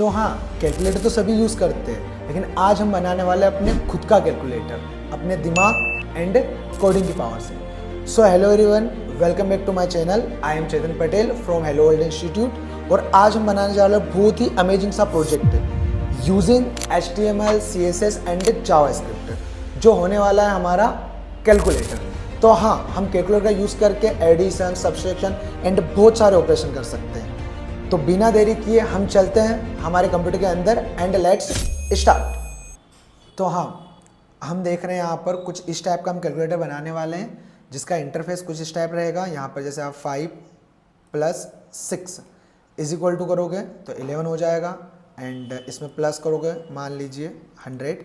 तो हाँ, कैलकुलेटर तो सभी यूज़ करते हैं, लेकिन आज हम बनाने वाले हैं अपने खुद का कैलकुलेटर, अपने दिमाग एंड कोडिंग की पावर से। So hello everyone, welcome back to my channel. I am Chetan Patel from Hello World Institute और आज हम बनाने जा रहे हैं बहुत ही अमेजिंग सा project using HTML, CSS and JavaScript, जो होने वाला है हमारा कैलकुलेटर। तो हाँ, हम कैलकुलेटर का यूज़ करके एडिशन, सब्सट्रैक्शन एंड बहुत सारे ऑपरेशन कर सकते हैं। तो बिना देरी किए हम चलते हैं हमारे कंप्यूटर के अंदर एंड लेट्स स्टार्ट। तो हाँ, हम देख रहे हैं यहाँ पर कुछ इस टाइप का हम कैलकुलेटर बनाने वाले हैं, जिसका इंटरफेस कुछ इस टाइप रहेगा। यहाँ पर जैसे आप 5 + 6 = करोगे तो 11 हो जाएगा, एंड इसमें प्लस करोगे मान लीजिए 100,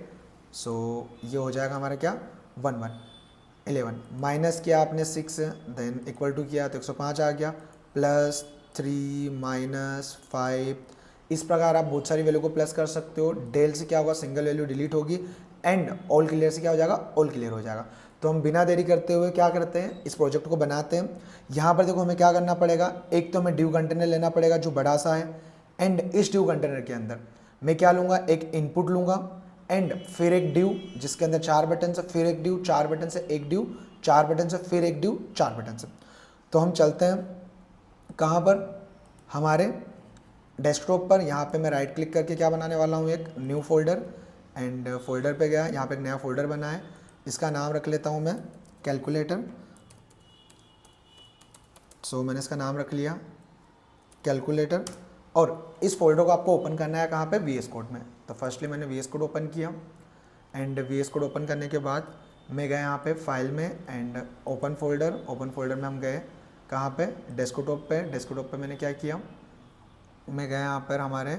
सो ये हो जाएगा हमारा क्या 11। माइनस किया आपने 6, देन इक्वल टू किया तो 105 आ गया, +3 - 5। इस प्रकार आप बहुत सारी वैल्यू को प्लस कर सकते हो। डेल से क्या होगा, सिंगल वैल्यू डिलीट होगी, एंड ऑल क्लियर से क्या हो जाएगा, ऑल क्लियर हो जाएगा। तो हम बिना देरी करते हुए क्या करते हैं, इस प्रोजेक्ट को बनाते हैं। यहाँ पर देखो हमें क्या करना पड़ेगा, एक तो हमें ड्यू कंटेनर लेना पड़ेगा जो बड़ा सा है, एंड इस ड्यू कंटेनर के अंदर मैं क्या लूँगा, एक इनपुट लूँगा, एंड फिर एक ड्यू जिसके अंदर 4 बटन से, फिर एक ड्यू, 4 बटन से, एक ड्यू, 4 बटन से, फिर एक ड्यू, 4 बटन से। तो हम चलते हैं कहाँ पर, हमारे डेस्कटॉप पर। यहाँ पे मैं राइट क्लिक करके क्या बनाने वाला हूँ, एक न्यू फोल्डर, एंड फोल्डर पे गया, यहाँ पे एक नया फोल्डर बना है, इसका नाम रख लेता हूँ मैं कैलकुलेटर। सो मैंने इसका नाम रख लिया कैलकुलेटर, और इस फोल्डर को आपको ओपन करना है कहाँ पे, VS कोड में। तो फर्स्टली मैंने VS कोड ओपन किया, एंड VS कोड ओपन करने के बाद मैं गया यहाँ पे फाइल में, एंड ओपन फोल्डर में हम गए कहाँ पे, डेस्कटॉप पे मैंने क्या किया, मैं गया यहाँ पर हमारे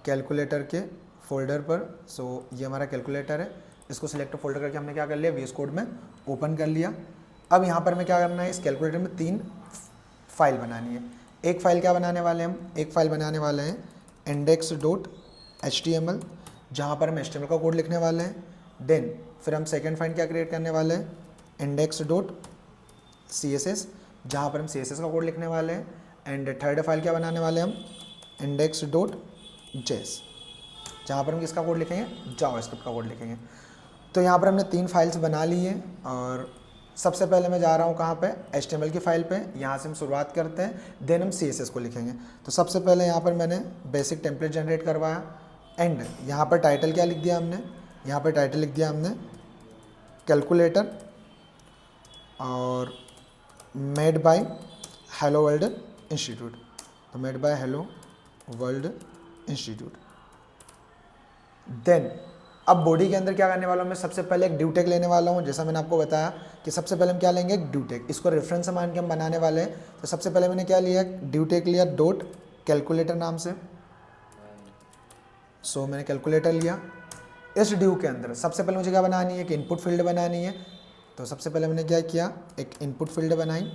कैलकुलेटर के फोल्डर पर। सो ये हमारा कैलकुलेटर है, इसको सिलेक्ट फोल्डर करके हमने क्या कर लिया, VS कोड में ओपन कर लिया। अब यहाँ पर मैं क्या करना है, इस कैलकुलेटर में 3 फाइल बनानी है। एक फाइल क्या बनाने वाले हैं हम, एक फाइल बनाने वाले हैं index.html, जहाँ पर हम HTML का कोड लिखने वाले हैं। देन फिर हम सेकेंड फाइल क्या क्रिएट करने वाले हैं, index.css, जहाँ पर हम CSS का कोड लिखने वाले हैं। एंड थर्ड फाइल क्या बनाने वाले हैं हम, index.js, जहाँ पर हम किसका कोड लिखेंगे, जावास्क्रिप्ट का कोड लिखेंगे। तो यहाँ पर हमने 3 फाइल्स बना ली हैं, और सबसे पहले मैं जा रहा हूँ कहाँ पे, HTML की फाइल पे। यहाँ से हम शुरुआत करते हैं, देन हम CSS को लिखेंगे। तो सबसे पहले यहाँ पर मैंने बेसिक टेम्पलेट जनरेट करवाया, एंड यहाँ पर टाइटल क्या लिख दिया हमने, यहाँ पर टाइटल लिख दिया हमने कैलकुलेटर और made by Hello World Institute. तो made by Hello World Institute. Then अब बॉडी के अंदर क्या करने वाला हूँ मैं, सबसे पहले एक ड्यू टैग लेने वाला हूँ। जैसा मैंने आपको बताया कि सबसे पहले हम क्या लेंगे, एक ड्यू टैग, इसको रेफरेंस मान के हम बनाने वाले हैं। तो सबसे पहले मैंने क्या लिया, ड्यू टैग लिया डॉट कैलकुलेटर नाम से। सो मैंने कैलकुलेटर लिया। इस ड्यू के अंदर सबसे पहले मुझे क्या बनानी है, एक इनपुट फील्ड बनानी है। तो सबसे पहले मैंने क्या किया, एक इनपुट फील्ड बनाई,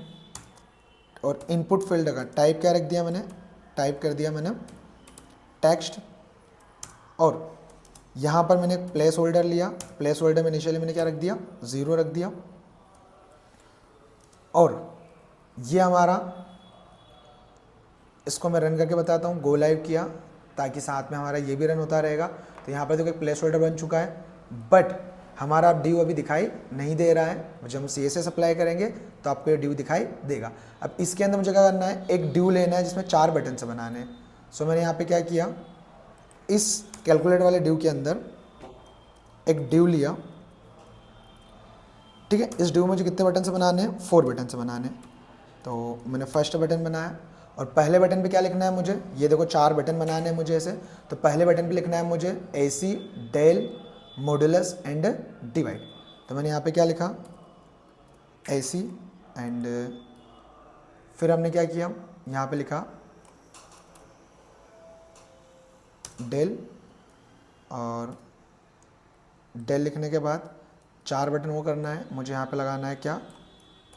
और इनपुट फील्ड का टाइप क्या रख दिया मैंने, टाइप कर दिया मैंने टेक्स्ट, और यहाँ पर मैंने एक प्लेस होल्डर लिया। प्लेस होल्डर में इनिशियली मैंने क्या रख दिया, 0 रख दिया, और ये हमारा, इसको मैं रन करके बताता हूँ, गो लाइव किया ताकि साथ में हमारा ये भी रन होता रहेगा। तो यहाँ पर देखो एक प्लेस होल्डर बन चुका है, बट हमारा ड्यू अभी दिखाई नहीं दे रहा है। जब हम CSS अप्लाई करेंगे तो आपको ये ड्यू दिखाई देगा। अब इसके अंदर मुझे क्या करना है, एक ड्यू लेना है जिसमें 4 बटन से बनाने हैं। सो मैंने यहाँ पे क्या किया, इस कैलकुलेट वाले ड्यू के अंदर एक ड्यू लिया, ठीक है। इस ड्यू में मुझे कितने बटन से बनाने हैं, 4 बटन से बनाने हैं। तो मैंने फर्स्ट बटन बनाया, और पहले बटन पे क्या लिखना है मुझे, ये देखो 4 बटन बनाने हैं मुझे ऐसे। तो पहले बटन पे लिखना है मुझे AC, del, modulus and divide. तो मैंने यहाँ पे क्या लिखा, AC, एंड फिर हमने क्या किया, यहाँ पे लिखा डेल, और डेल लिखने के बाद 4 बटन वो करना है मुझे, यहाँ पे लगाना है क्या,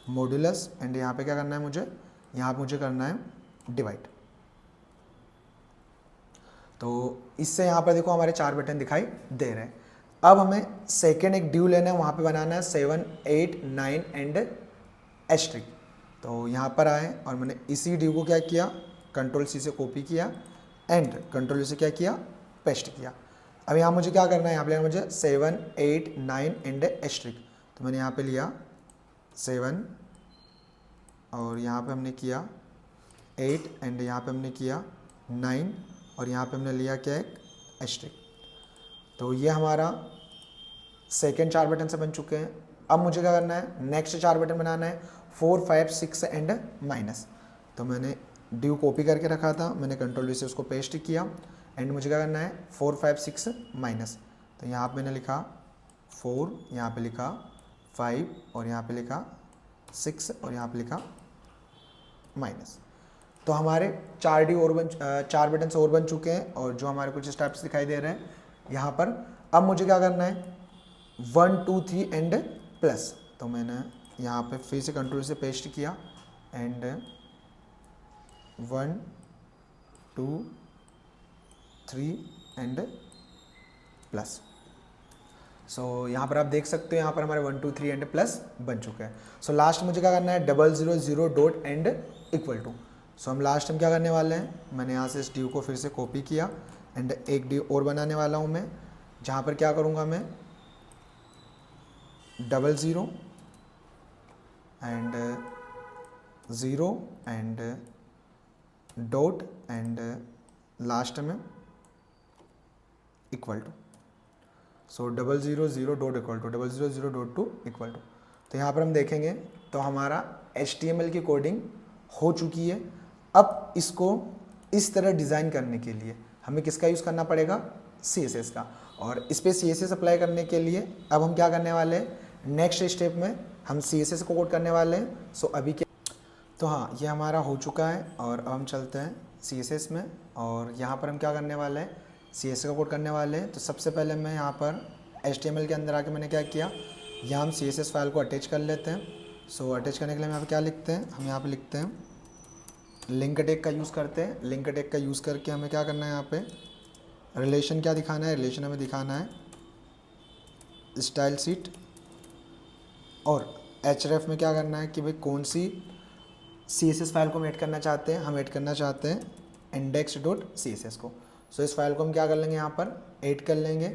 मॉडुलस, एंड यहाँ पे क्या करना है मुझे, यहाँ पे मुझे करना है डिवाइड। तो इससे यहाँ पर देखो हमारे 4 बटन दिखाई दे रहे हैं। अब हमें सेकेंड एक ड्यू लेना है, वहाँ पे बनाना है 7, 8, 9 एंड एस्ट्रिक। तो यहाँ पर आए, और मैंने इसी ड्यू को क्या किया, Ctrl+C से कॉपी किया, एंड कंट्रोल से क्या किया, पेस्ट किया। अब यहाँ मुझे क्या करना है, यहाँ पे लेना मुझे 7, 8, 9 एंड एस्ट्रिक। तो मैंने यहाँ पे लिया 7 और यहाँ पे हमने किया 8 एंड यहाँ पे हमने किया 9 और यहाँ पे हमने लिया क्या, एक एस्ट्रिक। तो ये हमारा सेकेंड 4 बटन से बन चुके हैं। अब मुझे क्या करना है, नेक्स्ट 4 बटन बनाना है 4, 5, 6 एंड माइनस। तो मैंने ड्यू कॉपी करके रखा था, मैंने कंट्रोल वी से उसको पेस्ट किया एंड मुझे क्या करना है 4, 5, 6 माइनस। तो यहाँ पे मैंने लिखा 4, यहाँ पे लिखा 5 और यहाँ पे लिखा 6 और यहाँ पे लिखा माइनस। तो हमारे 4 बटन से और बन चुके हैं और जो हमारे कुछ स्टेप्स दिखाई दे रहे हैं यहाँ पर। अब मुझे क्या करना है 1, 2, 3 एंड प्लस। तो मैंने यहाँ पे फिर से कंट्रोल से पेस्ट किया एंड 1, 2, 3 एंड प्लस। सो यहाँ पर आप देख सकते हो यहाँ पर हमारे 1, 2, 3 एंड प्लस बन चुके हैं। सो लास्ट मुझे क्या करना है 0, 0 डॉट एंड इक्वल टू। सो हम लास्ट में क्या करने वाले हैं, मैंने यहाँ से इस ड्यू को फिर से कॉपी किया एंड एक ड्यू और बनाने वाला हूँ मैं, जहाँ पर क्या करूँगा मैं 00 and 0 and dot and last में equal to. So 000 dot equal to 000 dot two equal to. तो यहाँ पर हम देखेंगे तो हमारा HTML की कोडिंग हो चुकी है। अब इसको इस तरह डिज़ाइन करने के लिए हमें किसका यूज़ करना पड़ेगा, CSS का। और इस पर CSS अप्लाई करने के लिए अब हम क्या करने वाले हैं, नेक्स्ट स्टेप में हम CSS को कोड करने वाले हैं। सो अभी क्या, तो हाँ ये हमारा हो चुका है और अब हम चलते हैं CSS में और यहाँ पर हम क्या करने वाले हैं, CSS का कोड करने वाले हैं। तो सबसे पहले मैं यहाँ पर HTML के अंदर आके मैंने क्या किया, यहाँ हम CSS फाइल को अटैच कर लेते हैं। सो अटैच करने के लिए हम यहाँ पर क्या लिखते हैं, हम यहाँ पर लिखते हैं लिंक टैग का यूज़ करते हैं। लिंक टैग का यूज़ करके हमें क्या करना है, यहाँ पे रिलेशन क्या दिखाना है, रिलेशन हमें दिखाना है स्टाइल शीट और href में क्या करना है कि भाई कौन सी CSS फाइल को हम ऐड करना चाहते हैं, हम ऐड करना चाहते हैं index.css को। सो इस फाइल को हम क्या कर लेंगे, यहाँ पर ऐड कर लेंगे।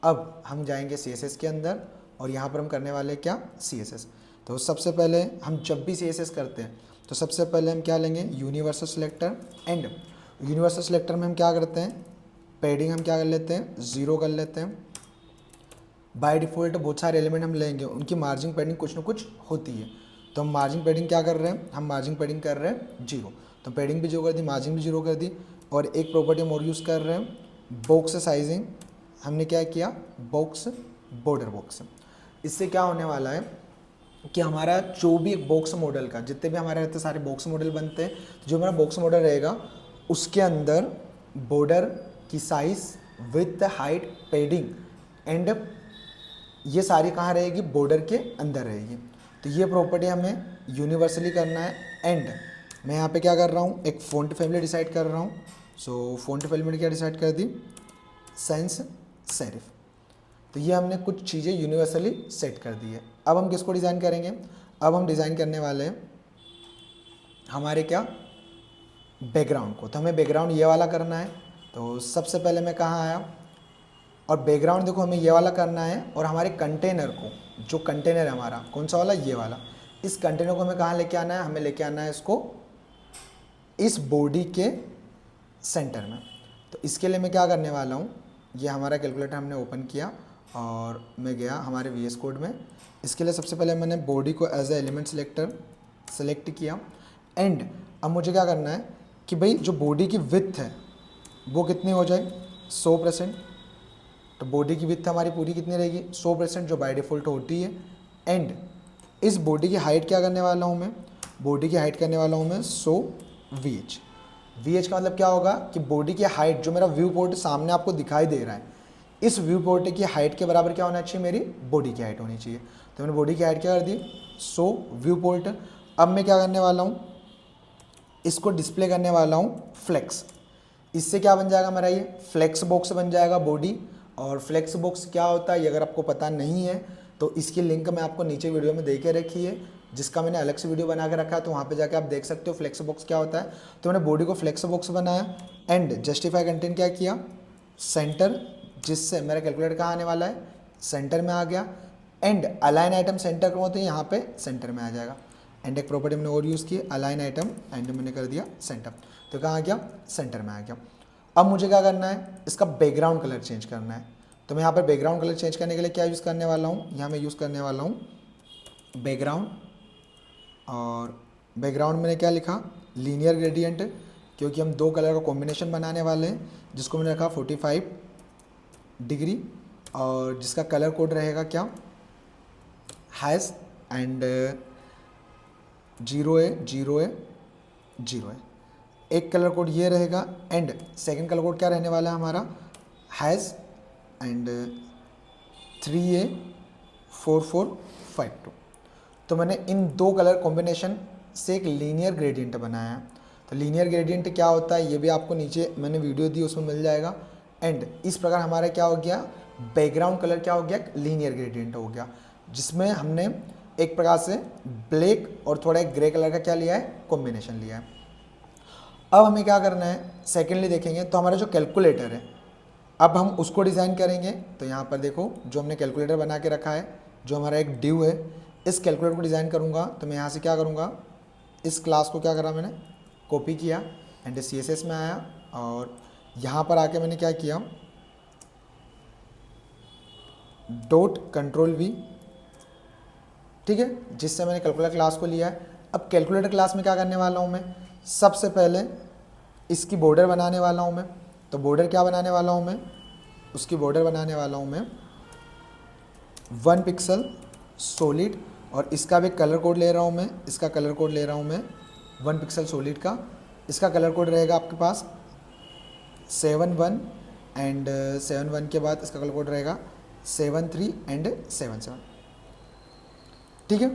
अब हम जाएंगे CSS के अंदर और यहाँ पर हम करने वाले क्या, CSS। तो सबसे पहले हम जब भी CSS करते हैं तो सबसे पहले हम क्या लेंगे, universal selector and universal selector में हम क्या करते हैं, पैडिंग हम क्या कर लेते हैं 0 कर लेते हैं। बाय डिफ़ॉल्ट बहुत सारे एलिमेंट हम लेंगे, उनकी मार्जिन पैडिंग कुछ ना कुछ होती है। तो हम मार्जिन पैडिंग क्या कर रहे हैं, हम मार्जिन पैडिंग कर रहे हैं 0। तो पैडिंग भी 0 कर दी, मार्जिन भी 0 कर दी। और एक प्रॉपर्टी हम और यूज़ कर रहे हैं बॉक्स साइजिंग। हमने क्या किया, बॉक्स बॉर्डर बॉक्स। इससे क्या होने वाला है कि हमारा जो भी एक बॉक्स मॉडल का, जितने भी हमारे रहते सारे बॉक्स मॉडल बनते हैं, जो हमारा बॉक्स मॉडल रहेगा उसके अंदर बॉर्डर की size, width, height, padding and ये सारी कहाँ रहेगी, बॉर्डर के अंदर रहेगी। तो ये प्रॉपर्टी हमें यूनिवर्सली करना है। एंड मैं यहाँ पे क्या कर रहा हूँ, एक फ़ॉन्ट फैमिली डिसाइड कर रहा हूँ। सो फ़ॉन्ट फैमिली क्या डिसाइड कर दी, सैंस सेरिफ। तो ये हमने कुछ चीज़ें यूनिवर्सली सेट कर दी है। अब हम किसको डिज़ाइन करेंगे, अब हम डिज़ाइन करने वाले हैं हमारे क्या, बैकग्राउंड को। तो हमें बैकग्राउंड ये वाला करना है। तो सबसे पहले मैं कहाँ आया और बैकग्राउंड देखो हमें ये वाला करना है। और हमारे कंटेनर को, जो कंटेनर है हमारा कौन सा वाला, ये वाला, इस कंटेनर को हमें कहाँ लेके आना है, हमें लेके आना है इसको इस बॉडी के सेंटर में। तो इसके लिए मैं क्या करने वाला हूँ, ये हमारा कैलकुलेटर हमने ओपन किया और मैं गया हमारे VS कोड में। इसके लिए सबसे पहले मैंने बॉडी को as a element selector select किया। एंड अब मुझे क्या करना है कि भाई जो बॉडी की विड्थ है वो कितनी हो जाए, 100%। तो बॉडी की विड्थ हमारी पूरी कितनी रहेगी, 100%, जो बाय डिफ़ॉल्ट होती है। एंड इस बॉडी की हाइट क्या करने वाला हूँ मैं, बॉडी की हाइट करने वाला हूँ मैं 100 VH। VH का मतलब क्या होगा कि बॉडी की हाइट, जो मेरा व्यू पोर्ट सामने आपको दिखाई दे रहा है, इस व्यू पोर्ट की हाइट के बराबर क्या होना चाहिए, मेरी बॉडी की हाइट होनी चाहिए। तो मैंने बॉडी की हाइट क्या कर दी, 100 व्यू पोर्ट। अब मैं क्या करने वाला हूँ, इसको डिस्प्ले करने वाला हूँ फ्लेक्स। इससे क्या बन जाएगा मेरा, ये फ्लेक्स बॉक्स बन जाएगा बॉडी। और फ्लेक्स बॉक्स क्या होता है ये अगर आपको पता नहीं है तो इसकी लिंक मैं आपको नीचे वीडियो में दे के रखी है। जिसका मैंने अलग से वीडियो बना के रखा है, तो वहाँ पे जाके आप देख सकते हो फ्लेक्स बॉक्स क्या होता है। तो मैंने बॉडी को फ्लेक्स बॉक्स बनाया एंड जस्टिफाई कंटेंट क्या किया, सेंटर, जिससे मेरा कैलकुलेटर कहाँ आने वाला है, सेंटर में आ गया। एंड अलाइन आइटम सेंटर करो तो यहाँ पे सेंटर में आ जाएगा। एंड एक प्रॉपर्टी मैंने और यूज़ की, अलाइन आइटम एंड मैंने कर दिया सेंटर, तो कहाँ आ गया, सेंटर में आ गया। अब मुझे क्या करना है, इसका बैकग्राउंड कलर चेंज करना है। तो मैं यहाँ पर बैकग्राउंड कलर चेंज करने के लिए क्या यूज़ करने वाला हूँ, यहाँ मैं यूज़ करने वाला हूँ बैकग्राउंड, और बैकग्राउंड मैंने क्या लिखा, लीनियर ग्रेडियंट, क्योंकि हम दो कलर का कॉम्बिनेशन बनाने वाले हैं, जिसको मैंने रखा 45 डिग्री, और जिसका कलर कोड रहेगा क्या, हैज़ एंड 0 है 0 है 0 है। एक कलर कोड ये रहेगा एंड सेकंड कलर कोड क्या रहने वाला है हमारा, हैज़ एंड 3A 4452। तो मैंने इन दो कलर कॉम्बिनेशन से एक लीनियर ग्रेडियंट बनाया है। तो लीनियर ग्रेडियंट क्या होता है ये भी आपको नीचे मैंने वीडियो दी उसमें मिल जाएगा। एंड इस प्रकार हमारा क्या हो गया, बैकग्राउंड कलर क्या हो गया, लीनियर ग्रेडियंट हो गया, जिसमें हमने एक प्रकार से ब्लैक और थोड़ा एक ग्रे कलर का क्या लिया है, कॉम्बिनेशन लिया है। अब हमें क्या करना है, सेकेंडली देखेंगे तो हमारा जो कैलकुलेटर है अब हम उसको डिज़ाइन करेंगे। तो यहाँ पर देखो जो हमने कैलकुलेटर बना के रखा है, जो हमारा एक ड्यू है, इस कैलकुलेटर को डिज़ाइन करूँगा। तो मैं यहाँ से क्या करूँगा, इस क्लास को क्या करा मैंने, कॉपी किया एंड CSS में आया, और यहाँ पर आके मैंने क्या किया, .Ctrl+V, ठीक है, जिससे मैंने कैलकुलेटर क्लास को लिया है। अब कैलकुलेटर क्लास में क्या करने वाला हूँ मैं, सबसे पहले इसकी बॉर्डर बनाने वाला हूँ मैं। तो बॉर्डर क्या बनाने वाला हूँ मैं, उसकी बॉर्डर बनाने वाला हूँ मैं 1 पिक्सल सॉलिड, और इसका भी कलर कोड ले रहा हूँ मैं, इसका कलर कोड ले रहा हूँ मैं 1 पिक्सल सॉलिड का। इसका कलर कोड रहेगा आपके पास 71 एंड 71 के बाद इसका कलर कोड रहेगा 73 एंड 77, ठीक है।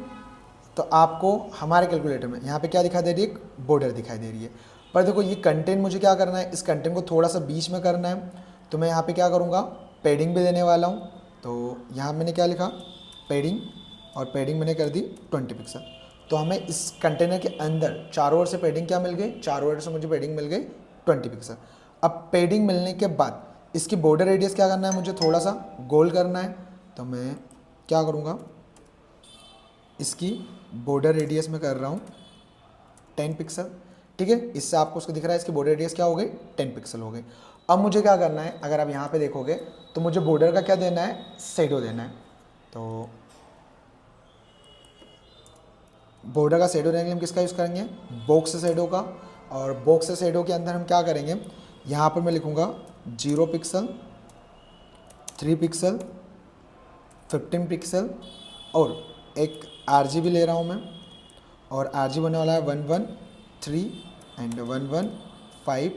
तो आपको हमारे कैलकुलेटर में यहाँ पे क्या दिखाई दे रही है, एक बॉर्डर दिखाई दे रही है। पर देखो ये कंटेंट मुझे क्या करना है, इस कंटेंट को थोड़ा सा बीच में करना है। तो मैं यहाँ पे क्या करूँगा, पैडिंग भी देने वाला हूँ। तो यहाँ मैंने क्या लिखा, पैडिंग, और पैडिंग मैंने कर दी 20 पिक्सल। तो हमें इस कंटेनर के अंदर चारों ओर से पैडिंग क्या मिल गई, चारों ओर से मुझे पैडिंग मिल गई 20 पिक्सल। अब पैडिंग मिलने के बाद इसकी बॉर्डर रेडियस क्या करना है, मुझे थोड़ा सा गोल करना है। तो मैं क्या करूँगा, इसकी बॉर्डर रेडियस में कर रहा हूँ 10 पिक्सल, ठीक है। इससे आपको उसको दिख रहा है इसकी बॉर्डर रेडियस क्या हो गई, 10 पिक्सल हो गई। अब मुझे क्या करना है, अगर आप यहाँ पे देखोगे तो मुझे बॉर्डर का क्या देना है, शेडो देना है। तो बॉर्डर का शेडो देने के लिए हम किसका यूज़ करेंगे, बॉक्स शेडो का। और बॉक्स शेडो के अंदर हम क्या करेंगे, यहाँ पर मैं लिखूँगा 0 पिक्सल, 3 पिक्सल, 15 पिक्सल, और एक RGB ले रहा हूँ मैं, और RGB बनने वाला है 113 एंड 115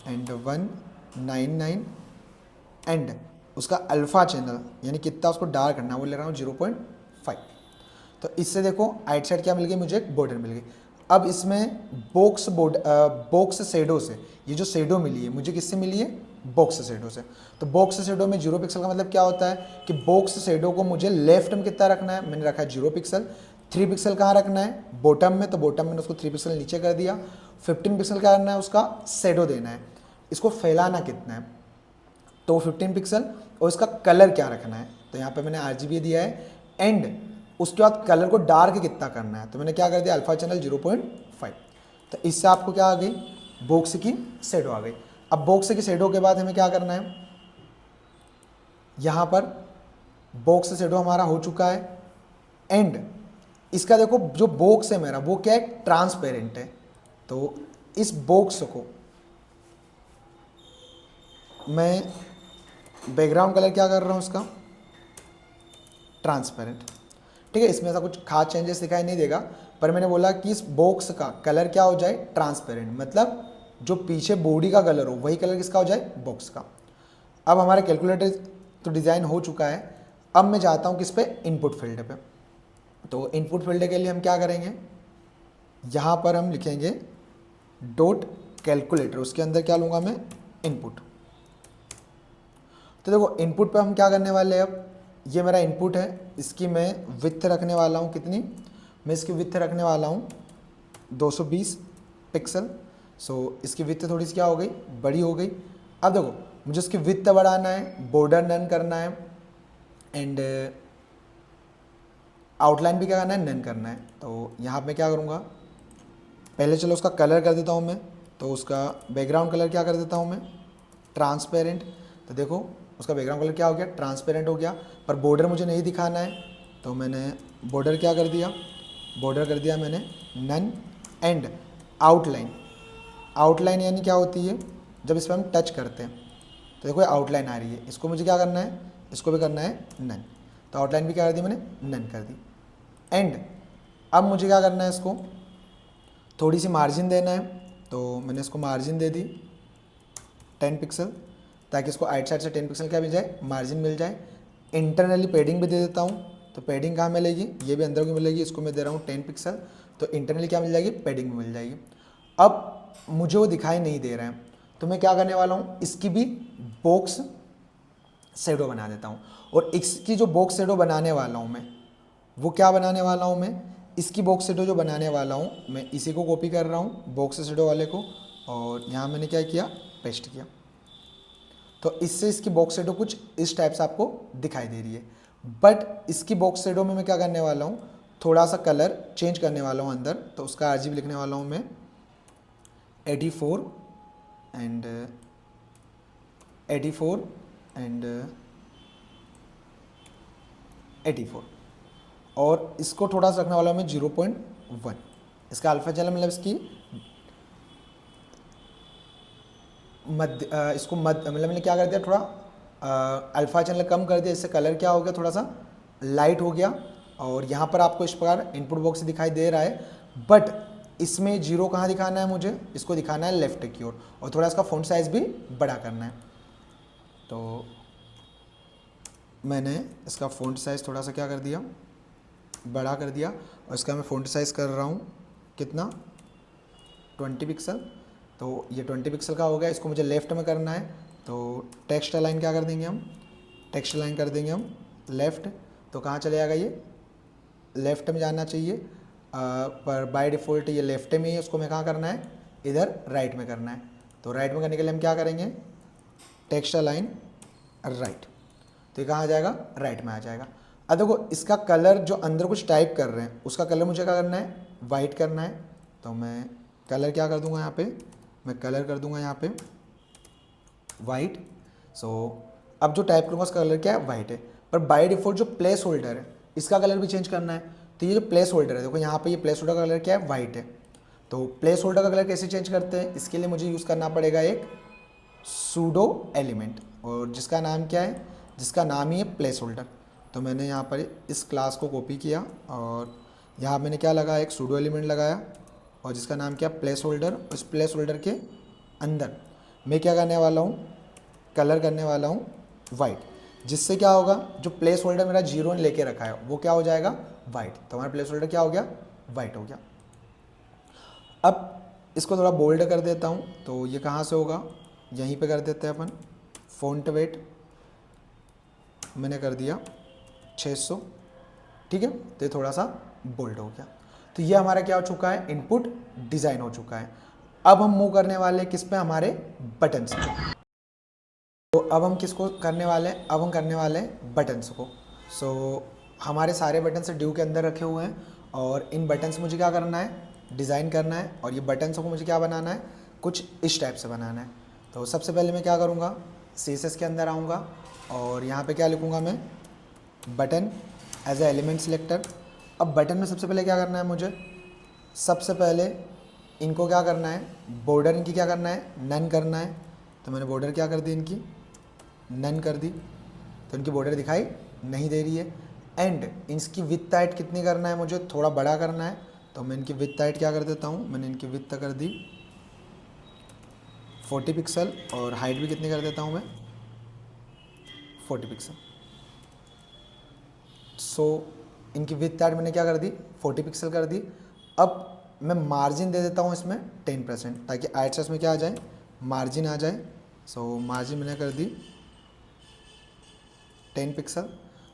एंड 199 एंड उसका अल्फ़ा चैनल यानी कितना उसको डार्क करना है वो ले रहा हूँ 0.5। तो इससे देखो आइट साइड क्या मिल गई, मुझे एक बॉर्डर मिल गई। अब इसमें बॉक्स शेडो से, ये जो शेडो मिली है मुझे किससे मिली है, बॉक्स शेडो से। तो बॉक्स शेडो में 0 पिक्सल का मतलब क्या होता है कि बॉक्स शेडो को मुझे लेफ्ट में कितना रखना है, मैंने रखा है 0 पिक्सल। 3 पिक्सल कहाँ रखना है, बॉटम में, तो बॉटम में उसको 3 पिक्सल नीचे कर दिया। 15 पिक्सल क्या करना है, उसका शेडो देना है। इसको फैलाना कितना है, तो 15 पिक्सल, और इसका कलर क्या रखना है, तो यहाँ पे मैंने RGB दिया है। एंड उसके बाद कलर को डार्क कितना करना है, तो मैंने क्या कर दिया, अल्फा चैनल 0.5। तो इससे आपको क्या आ गई, बॉक्स की शेडो आ गई। अब बॉक्स की शेडो के बाद हमें क्या करना है, यहाँ पर बॉक्स शेडो हमारा हो चुका है। एंड इसका देखो जो बॉक्स है मेरा वो क्या है, ट्रांसपेरेंट है। तो इस बॉक्स को मैं बैकग्राउंड कलर क्या कर रहा हूँ, इसका ट्रांसपेरेंट, ठीक है। इसमें ऐसा कुछ खास चेंजेस दिखाई नहीं देगा, पर मैंने बोला कि इस बॉक्स का कलर क्या हो जाए, ट्रांसपेरेंट, मतलब जो पीछे बॉडी का कलर हो वही कलर किसका हो जाए, बॉक्स का। अब हमारा कैलकुलेटर तो डिज़ाइन हो चुका है। अब मैं जाता हूँ किस पे, इनपुट फील्ड पे। तो इनपुट फील्ड के लिए हम क्या करेंगे, यहाँ पर हम लिखेंगे .कैलकुलेटर, उसके अंदर क्या लूँगा मैं, इनपुट। तो देखो इनपुट पे हम क्या करने वाले हैं, अब ये मेरा इनपुट है, इसकी मैं विड्थ रखने वाला हूँ कितनी, मैं इसकी विड्थ रखने वाला हूँ 220 पिक्सल। सो इसकी विड्थ थोड़ी सी क्या हो गई, बड़ी हो गई। अब देखो मुझे इसकी विड्थ बढ़ाना है, बॉर्डर नन करना है, एंड आउटलाइन भी क्या करना है, नन करना है। तो यहाँ पे क्या करूँगा, पहले चलो उसका कलर कर देता हूँ मैं। तो उसका बैकग्राउंड कलर क्या कर देता हूँ मैं, ट्रांसपेरेंट। तो देखो उसका बैकग्राउंड कलर क्या हो गया, ट्रांसपेरेंट हो गया। पर बॉर्डर मुझे नहीं दिखाना है, तो मैंने बॉर्डर क्या कर दिया, बॉर्डर कर दिया मैंने नन। एंड आउटलाइन, आउटलाइन यानी क्या होती है, जब इस पर हम टच करते हैं तो देखो आउटलाइन आ रही है, इसको मुझे क्या करना है, इसको भी करना है नन। तो आउटलाइन भी क्या कर दी मैंने, नन कर दी। एंड अब मुझे क्या करना है, इसको थोड़ी सी मार्जिन देना है। तो मैंने इसको मार्जिन दे दी 10 पिक्सल, ताकि इसको आइट साइड से 10 पिक्सल क्या मिल जाए, मार्जिन मिल जाए। इंटरनली पेडिंग भी दे देता हूँ। तो पेडिंग कहाँ मिलेगी, ये भी अंदर की मिलेगी, इसको मैं दे रहा हूँ 10 पिक्सल। तो इंटरनली क्या मिल जाएगी, पेडिंग भी मिल जाएगी। अब मुझे वो दिखाई नहीं दे रहा है, तो मैं क्या करने वाला हूँ, इसकी भी बॉक्स शेडो बना देता हूँ। और इसकी जो बॉक्स शेडो बनाने वाला हूँ मैं, वो क्या बनाने वाला हूँ मैं, इसकी बॉक्स शेडो जो बनाने वाला हूँ मैं, इसी को कॉपी कर रहा हूँ बॉक्स शेडो वाले को, और यहाँ मैंने क्या किया, पेस्ट किया। तो इससे इसकी बॉक्स शेडो कुछ इस टाइप से आपको दिखाई दे रही है। बट इसकी बॉक्स शेडो में मैं क्या करने वाला हूँ, थोड़ा सा कलर चेंज करने वाला हूँ अंदर। तो उसका आरजीबी लिखने वाला हूँ मैं 84 एंड 84 और इसको थोड़ा सा रखने वाला हूँ मैं 0.1। इसका अल्फा चैनल मतलब इसकी मध्य, इसको मध्य मतलब मैंने क्या कर दिया, थोड़ा अल्फा चैनल कम कर दिया। इससे कलर क्या हो गया, थोड़ा सा लाइट हो गया। और यहाँ पर आपको इस प्रकार इनपुट बॉक्स दिखाई दे रहा है। बट इसमें जीरो कहाँ दिखाना है मुझे, इसको दिखाना है लेफ्ट की ओर, और थोड़ा इसका फ़ॉन्ट साइज़ भी बड़ा करना है। तो मैंने इसका फ़ॉन्ट साइज़ थोड़ा सा क्या कर दिया, बड़ा कर दिया। और इसका मैं फ़ॉन्ट साइज़ कर रहा हूँ कितना, 20 पिक्सल। तो ये 20 पिक्सल का हो गया। इसको मुझे लेफ़्ट में करना है, तो टेक्स्ट अलाइन क्या कर देंगे हम, टेक्स्ट अलाइन कर देंगे हम लेफ़्ट। तो कहाँ चले जाएगा, ये लेफ़्ट में जाना चाहिए, पर बाय डिफ़ॉल्ट ये लेफ़्ट में ही है। उसको मैं कहाँ करना है, इधर राइट में करना है। तो राइट में करने के लिए हम क्या करेंगे, टेक्स्ट अलाइन राइट। तो ये कहाँ आ जाएगा, राइट में आ जाएगा। अब देखो इसका कलर जो अंदर कुछ टाइप कर रहे हैं, उसका कलर मुझे क्या करना है, वाइट करना है। तो मैं कलर क्या कर दूंगा, यहाँ पे मैं कलर कर दूंगा यहाँ पे वाइट। सो अब जो टाइप करूँगा उसका कलर क्या है, वाइट है। पर बाय डिफ़ॉल्ट जो प्लेस होल्डर है, इसका कलर भी चेंज करना है। तो ये जो प्लेस होल्डर है, देखो यहाँ पे ये प्लेस होल्डर का कलर क्या है, वाइट है। तो प्लेस होल्डर का कलर कैसे चेंज करते हैं, इसके लिए मुझे यूज़ करना पड़ेगा एक सूडो एलिमेंट, और जिसका नाम क्या है, जिसका नाम ही है प्लेस होल्डर। तो मैंने यहाँ पर इस क्लास को कॉपी किया, और यहाँ मैंने क्या लगाया, एक सूडो एलिमेंट लगाया, और जिसका नाम क्या, प्लेस होल्डर। उस प्लेस होल्डर के अंदर मैं क्या करने वाला हूँ, कलर करने वाला हूँ वाइट। जिससे क्या होगा, जो प्लेस होल्डर मेरा जीरो ने लेके रखा है वो क्या हो जाएगा, वाइट। तो हमारा प्लेस होल्डर क्या हो गया, वाइट हो गया। अब इसको थोड़ा बोल्ड कर देता हूँ। तो ये कहाँ से होगा, यहीं पे कर देते हैं अपन। फ़ॉन्ट वेट मैंने कर दिया 600, ठीक है। तो ये थोड़ा सा बोल्ड हो गया। तो ये हमारा क्या हो चुका है, इनपुट डिज़ाइन हो चुका है। अब हम मूव करने वाले हैं किस पे, हमारे बटन्स पे। तो अब हम किसको करने वाले हैं, अब हम करने वाले हैं बटन्स को। सो हमारे सारे बटन्स ड्यू के अंदर रखे हुए हैं, और इन बटन्स मुझे क्या करना है, डिज़ाइन करना है। और ये बटन्स को मुझे क्या बनाना है, कुछ इस टाइप से बनाना है। तो सबसे पहले मैं क्या करूँगा, CSS के अंदर आऊँगा, और यहाँ पे क्या लिखूँगा मैं, button as a element selector. अब बटन में सबसे पहले क्या करना है मुझे, सबसे पहले इनको क्या करना है, बॉर्डर इनकी क्या करना है, नन करना है। तो मैंने बॉर्डर क्या कर दी, इनकी नन कर दी। तो इनकी बॉर्डर दिखाई नहीं दे रही है। एंड इसकी विड्थ हाइट कितनी करना है, मुझे थोड़ा बड़ा करना है। तो मैं इनकी विड्थ हाइट क्या कर देता हूँ, मैंने इनकी विड्थ कर दी 40 पिक्सल, और हाइट भी कितनी कर देता हूँ मैं, 40 पिक्सल। सो इनकी विड्थ हाइट मैंने क्या कर दी, 40 पिक्सल कर दी। अब मैं मार्जिन दे देता हूँ इसमें 10%, ताकि आइट्स में क्या आ जाए, मार्जिन आ जाए। सो मार्जिन मैंने कर दी 10 पिक्सल।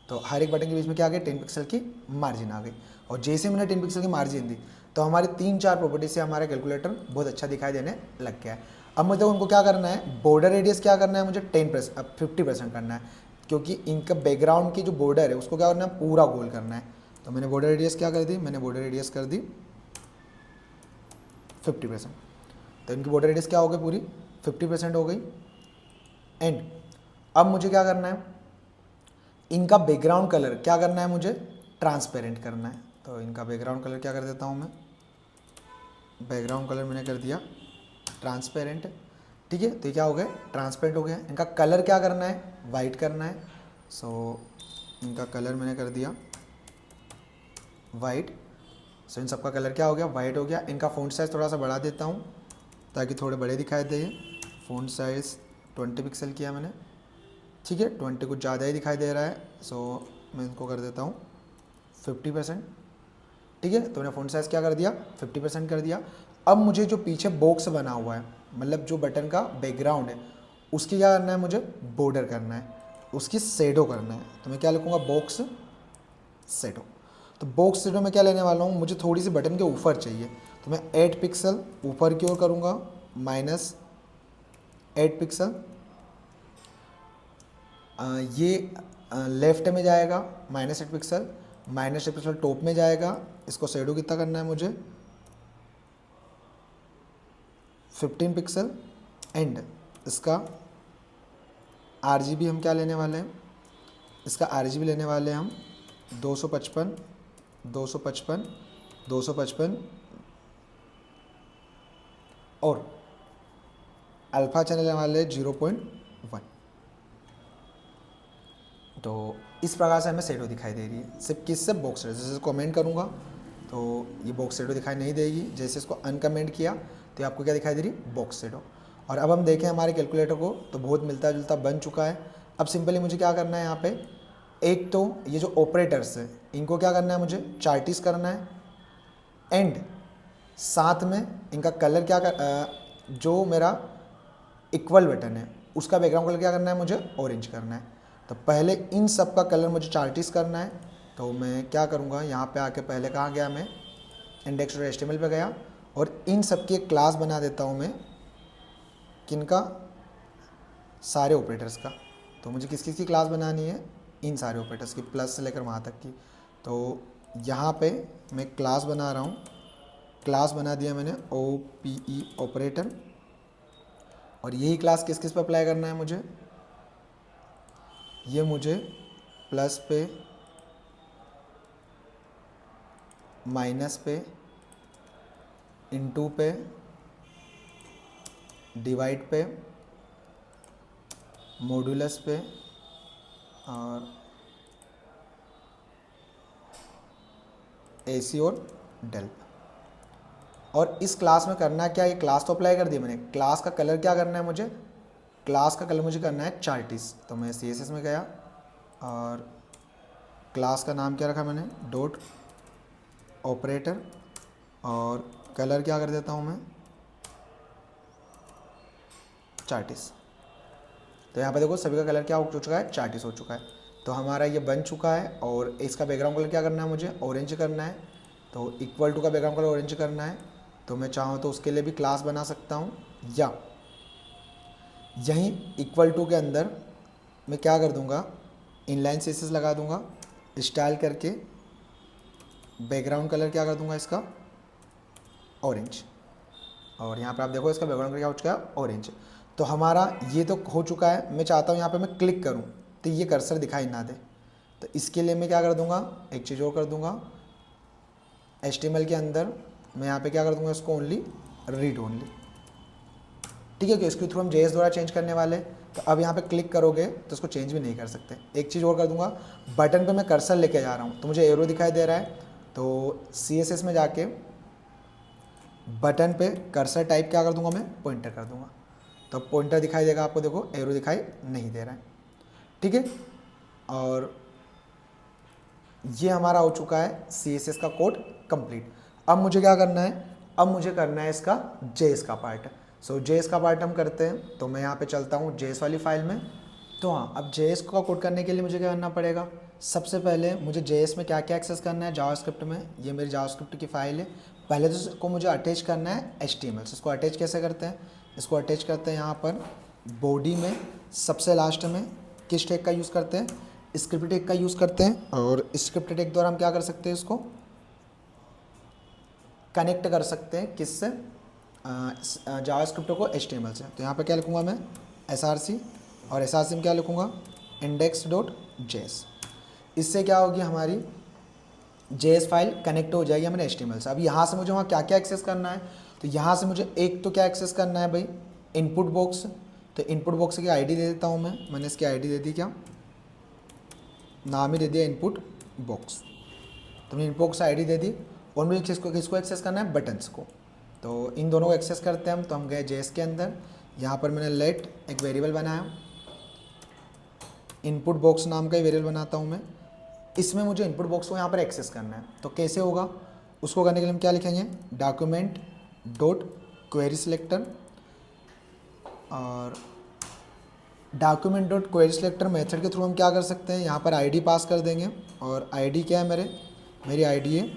तो हर एक बटन के बीच में क्या आ गई, 10 पिक्सल की मार्जिन आ गई। और जैसे मैंने 10 पिक्सल की मार्जिन दी तो हमारी 3-4 प्रॉपर्टी से हमारा कैलकुलेटर बहुत अच्छा दिखाई देने लग गया है। अब मुझे उनको क्या करना है, बॉर्डर रेडियस क्या करना है मुझे 10%, अब 50% करना है, क्योंकि इनका बैकग्राउंड की जो बॉर्डर है उसको क्या करना है, पूरा गोल करना है। तो मैंने बॉर्डर रेडियस क्या कर दी, मैंने बॉर्डर रेडियस कर दी 50%। तो इनकी बॉर्डर रेडियस क्या हो गई, पूरी 50% हो गई। एंड अब मुझे क्या करना है, इनका बैकग्राउंड कलर क्या करना है, मुझे ट्रांसपेरेंट करना है। तो इनका बैकग्राउंड कलर क्या कर देता हूँ मैं, बैकग्राउंड कलर मैंने कर दिया ट्रांसपेरेंट। ठीक है, तो ये क्या हो गया, ट्रांसपेरेंट हो गया। इनका कलर क्या करना है, वाइट करना है। सो इनका कलर मैंने कर दिया वाइट। सो इन सबका कलर क्या हो गया, वाइट हो गया। इनका फ़ॉन्ट साइज़ थोड़ा सा बढ़ा देता हूँ ताकि थोड़े बड़े दिखाई दे। फ़ॉन्ट साइज़ 20 पिक्सल किया मैंने। ठीक है, 20 कुछ ज़्यादा ही दिखाई दे रहा है, सो मैं इनको कर देता हूँ 50%। ठीक है, तो मैंने फ़ॉन्ट साइज़ क्या कर दिया, 50% कर दिया। अब मुझे जो पीछे बॉक्स बना हुआ है, मतलब जो बटन का बैकग्राउंड है, उसकी क्या करना है, मुझे बॉर्डर करना है, उसकी शेडो करना है। तो मैं क्या लिखूँगा, बॉक्स शेडो। तो बॉक्स शेडो में क्या लेने वाला हूँ, मुझे थोड़ी सी बटन के ऊपर चाहिए, तो मैं 8 पिक्सल ऊपर की ओर करूँगा, -8 पिक्सल। ये लेफ्ट में जाएगा -8 पिक्सल, -8 पिक्सल टॉप में जाएगा। इसको शेडो कितना करना है मुझे, 15 पिक्सल। एंड इसका RGB हम क्या लेने वाले हैं, इसका RGB लेने वाले हैं हम 255, 255, 255 और अल्फ़ा चैनल लेने वाले 0.1। तो इस प्रकार से हमें शेडो दिखाई दे रही है, सिर्फ किससे, बॉक्स शेडो। जैसे कमेंट करूँगा तो ये बॉक्स शेडो दिखाई नहीं देगी, जैसे इसको अनकमेंट किया तो आपको क्या दिखाई दे रही, बॉक्स शेडो। और अब हम देखें हमारे कैलकुलेटर को तो बहुत मिलता जुलता बन चुका है। अब सिंपली मुझे क्या करना है, यहाँ पे एक तो ये जो ऑपरेटर्स है इनको क्या करना है, मुझे चार्टिस करना है। एंड साथ में इनका कलर क्या जो मेरा इक्वल बटन है उसका बैकग्राउंड कलर क्या करना है, मुझे ऑरेंज करना है। तो पहले इन सब का कलर मुझे चार्टिस करना है। तो मैं क्या करूँगा, यहाँ पे आके पहले कहाँ गया मैं, index.html पे गया और इन सब की एक क्लास बना देता हूँ मैं, किनका, सारे ऑपरेटर्स का। तो मुझे किस किस की क्लास बनानी है, इन सारे ऑपरेटर्स की, प्लस से लेकर वहाँ तक की। तो यहाँ पे मैं क्लास बना रहा हूँ, क्लास बना दिया मैंने OPE ऑपरेटर। और यही क्लास किस किस पे अप्लाई करना है मुझे, ये मुझे प्लस पे, माइनस पे, इनटू पे, डिवाइड पे, मॉड्यूलस पे और AC और डेल। और इस क्लास में करना क्या, ये क्लास तो अप्लाई कर दी मैंने, क्लास का कलर क्या करना है मुझे, क्लास का कलर मुझे करना है चार्टिस। तो मैं CSS में गया और क्लास का नाम क्या रखा मैंने, डॉट ऑपरेटर, और कलर क्या कर देता हूँ मैं, चार्टिस। तो यहाँ पे देखो सभी का कलर क्या हो चुका है, चार्टिस हो चुका है। तो हमारा ये बन चुका है। और इसका बैकग्राउंड कलर क्या करना है मुझे, ऑरेंज करना है। तो इक्वल टू का बैकग्राउंड कलर ऑरेंज करना है। तो मैं चाहूँ तो उसके लिए भी क्लास बना सकता हूँ, या यहीं इक्वल टू के अंदर मैं क्या कर दूँगा, इनलाइन CSS लगा दूँगा, स्टाइल करके बैकग्राउंड कलर क्या कर दूँगा इसका, ऑरेंज। और यहाँ पर आप देखो इसका बैकग्राउंड कलर क्या हो चुका है, ऑरेंज। तो हमारा ये तो हो चुका है। मैं चाहता हूँ यहाँ पे मैं क्लिक करूँ तो ये कर्सर दिखाई ना दे। तो इसके लिए मैं क्या कर दूँगा, एक चीज़ और कर दूँगा, HTML के अंदर मैं यहाँ पे क्या कर दूँगा, इसको ओनली रीड ओनली। ठीक है, कि इसके थ्रू हम JS द्वारा चेंज करने वाले। तो अब यहाँ पे क्लिक करोगे तो इसको चेंज भी नहीं कर सकते। एक चीज़ और कर दूँगा, बटन पे मैं कर्सर लेके जा रहा हूँ तो मुझे एरो दिखाई दे रहा है। तो CSS में जाके बटन पे कर्सर टाइप क्या कर दूँगा, मैं पॉइंटर कर दूँगा। तो पॉइंटर दिखाई देगा आपको, देखो एरो दिखाई नहीं दे रहा है। ठीक है, और ये हमारा हो चुका है CSS का कोड कंप्लीट। अब मुझे क्या करना है, अब मुझे करना है इसका JS का पार्ट। सो JS का पार्ट हम करते हैं। तो मैं यहाँ पे चलता हूँ JS वाली फाइल में। तो हाँ, अब JS का कोड करने के लिए मुझे क्या करना पड़ेगा, सबसे पहले मुझे JS में क्या क्या एक्सेस करना है, जावास्क्रिप्ट में ये मेरी जावास्क्रिप्ट की फ़ाइल है। पहले तो इसको मुझे अटैच करना है HTML से। इसको अटैच कैसे करते हैं, इसको अटैच करते हैं यहाँ पर बॉडी में, सबसे लास्ट में किस टैग का यूज़ करते हैं, स्क्रिप्ट टैग का यूज़ करते हैं। और स्क्रिप्ट टैग द्वारा हम क्या कर सकते हैं, इसको कनेक्ट कर सकते हैं किससे, जावास्क्रिप्ट को HTML से। तो यहाँ पर क्या लिखूँगा मैं src, और src में क्या लिखूँगा index.js। इससे क्या होगी, हमारी JS फाइल कनेक्ट हो जाएगी हमारे HTML से। अब यहाँ से मुझे वहाँ क्या क्या एक्सेस करना है, तो यहाँ से मुझे एक तो क्या एक्सेस करना है भाई, इनपुट बॉक्स। तो इनपुट बॉक्स की आईडी दे देता हूँ मैंने इसकी आईडी दे दी, क्या नाम ही दे दिया इनपुट बॉक्स। तो मैंने इनपुट बॉक्स आईडी दे दी। और मुझे किसको एक्सेस करना है, बटन्स को। तो इन दोनों को एक्सेस करते हैं हम। तो हम गए JS के अंदर, यहाँ पर मैंने लेट एक वेरिएबल बनाया, इनपुट बॉक्स नाम का ही वेरिएबल बनाता हूँ मैं। इसमें मुझे इनपुट बॉक्स को यहाँ पर एक्सेस करना है। तो कैसे होगा, उसको करने के लिए हम क्या लिखेंगे, डॉक्यूमेंट डॉट क्वेरी सिलेक्टर। और document dot query selector method के थ्रू हम क्या कर सकते हैं, यहाँ पर आईडी पास कर देंगे। और आईडी क्या है मेरी आईडी है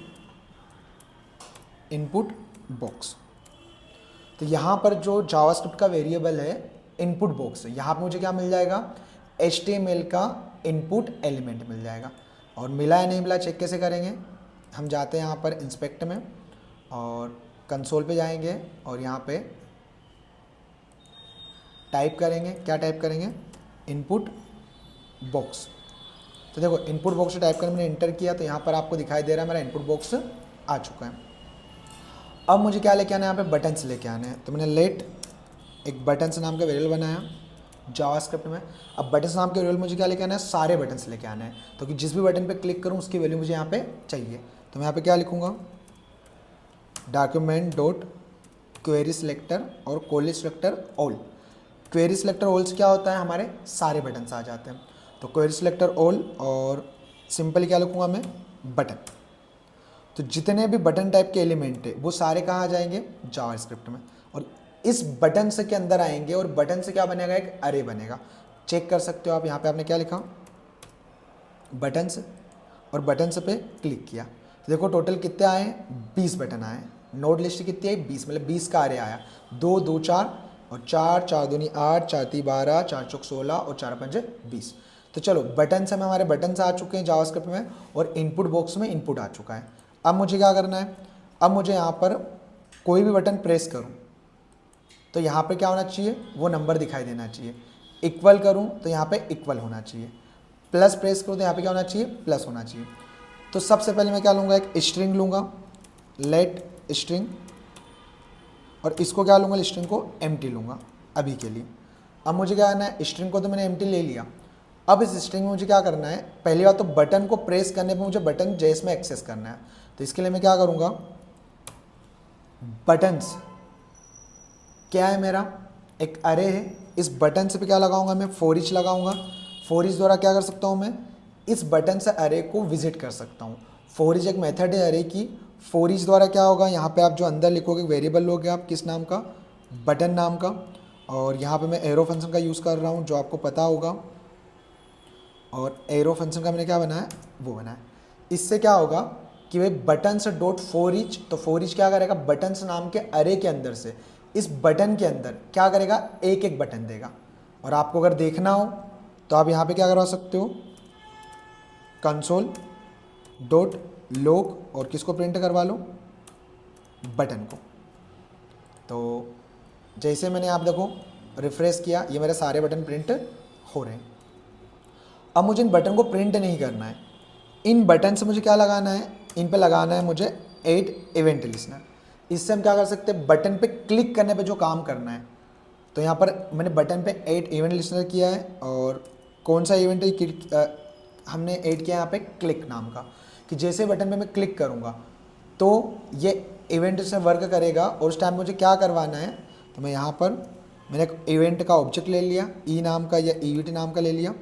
इनपुट बॉक्स। तो यहाँ पर जो जावास्क्रिप्ट का वेरिएबल है इनपुट बॉक्स, यहाँ पर मुझे क्या मिल जाएगा, HTML का इनपुट एलिमेंट मिल जाएगा। और मिला है नहीं मिला चेक कैसे करेंगे, हम जाते हैं यहाँ पर इंस्पेक्ट में और कंसोल पे जाएंगे और यहाँ पे टाइप करेंगे, क्या टाइप करेंगे, इनपुट बॉक्स। तो देखो इनपुट बॉक्स टाइप करके मैंने इंटर किया, तो यहाँ पर आपको दिखाई दे रहा है मेरा इनपुट बॉक्स आ चुका है। अब मुझे क्या लेके आना है, यहाँ पे बटन्स लेके आने हैं। तो मैंने लेट एक बटन्स नाम का वेरिएबल बनाया जावास्क्रिप्ट में। अब बटन्स नाम के वेरिएबल मुझे क्या लेके आना है, सारे बटन्स लेके आना है। तो कि जिस भी बटन पे क्लिक करूँ उसकी वैल्यू मुझे यहाँ पे चाहिए। तो मैं यहाँ पे क्या लिखूँगा, डॉक्यूमेंट डॉट क्वेरी सिलेक्टर और query selector all. Query selector all से क्या होता है, हमारे सारे बटन्स आ जाते हैं। तो क्वेरी सिलेक्टर ऑल और सिंपली क्या लिखूँगा मैं, बटन। तो जितने भी बटन टाइप के एलिमेंट है वो सारे कहाँ आ जाएंगे, जावास्क्रिप्ट में। और इस बटन से के अंदर आएंगे और बटन से क्या बनेगा, एक अरे बनेगा। चेक कर सकते हो आप, यहाँ पे आपने क्या लिखा, बटन्स, और बटन्स पे क्लिक किया तो देखो टोटल कितने आए, 20 बटन आए। नोड लिस्ट कितनी है, 20, मतलब 20 का अरे आया। 2 2 4 और 4 4 दूनी 8 4 3 12 4 चौक 16 और 4 5 20। तो चलो बटन से हमारे बटन्स आ चुके हैं जावास्क्रिप्ट में और इनपुट बॉक्स में इनपुट आ चुका है। अब मुझे क्या करना है, अब मुझे यहाँ पर कोई भी बटन प्रेस करूँ तो यहाँ पे क्या होना चाहिए, वो नंबर दिखाई देना चाहिए। इक्वल करूँ तो यहाँ पे इक्वल होना चाहिए। प्लस प्रेस करूँ तो यहाँ पे क्या होना चाहिए, प्लस होना चाहिए। तो सबसे पहले मैं क्या लूँगा, एक स्ट्रिंग लूँगा, लेट स्ट्रिंग, और इसको क्या लूँगा, स्ट्रिंग को एम्प्टी लूँगा अभी के लिए। अब मुझे क्या करना है, स्ट्रिंग को तो मैंने एम्प्टी ले लिया। अब इस स्ट्रिंग में मुझे क्या करना है, पहली बात तो बटन को प्रेस करने पर मुझे बटन JS में एक्सेस करना है। तो इसके लिए मैं क्या करूँगा, बटन्स क्या है मेरा, एक अरे है, इस बटन से पे क्या लगाऊंगा मैं, फॉर ईच लगाऊंगा। फॉर ईच द्वारा क्या कर सकता हूँ मैं, इस बटन से अरे को विजिट कर सकता हूँ। फॉर ईच एक मेथड है अरे की। फॉर ईच द्वारा क्या होगा, यहाँ पे आप जो अंदर लिखोगे वेरिएबल लोगे आप किस नाम का, बटन नाम का। और यहाँ पे मैं एरो फंक्शन का यूज़ कर रहा हूँ जो आपको पता होगा। और एरो फंक्शन का मैंने क्या बनाया, वो बनाया। इससे क्या होगा कि भाई बटन्स डॉट फॉर ईच, तो फॉर ईच क्या करेगा, बटन्स नाम के अरे के अंदर से इस बटन के अंदर क्या करेगा, एक एक बटन देगा। और आपको अगर देखना हो तो आप यहाँ पे क्या करवा सकते हो, कंसोल डॉट लॉग, और किसको प्रिंट करवा लो, बटन को। तो जैसे मैंने आप देखो रिफ्रेश किया, ये मेरे सारे बटन प्रिंट हो रहे हैं। अब मुझे इन बटन को प्रिंट नहीं करना है, इन बटन से मुझे क्या लगाना है, इन पे लगाना है मुझे ऐड इवेंट लिस्टनर। इससे हम क्या कर सकते हैं, बटन पे क्लिक करने पे जो काम करना है। तो यहाँ पर मैंने बटन पे ऐड इवेंट लिस्टनर किया है, और कौन सा इवेंट हमने ऐड किया यहाँ पे, क्लिक नाम का, कि जैसे बटन पे मैं क्लिक करूँगा तो ये इवेंट से वर्क करेगा। और उस टाइम मुझे क्या करवाना है, तो मैं यहाँ पर मैंने एक इवेंट का ऑब्जेक्ट ले लिया, ई नाम का या ईवीटी नाम का ले लिया,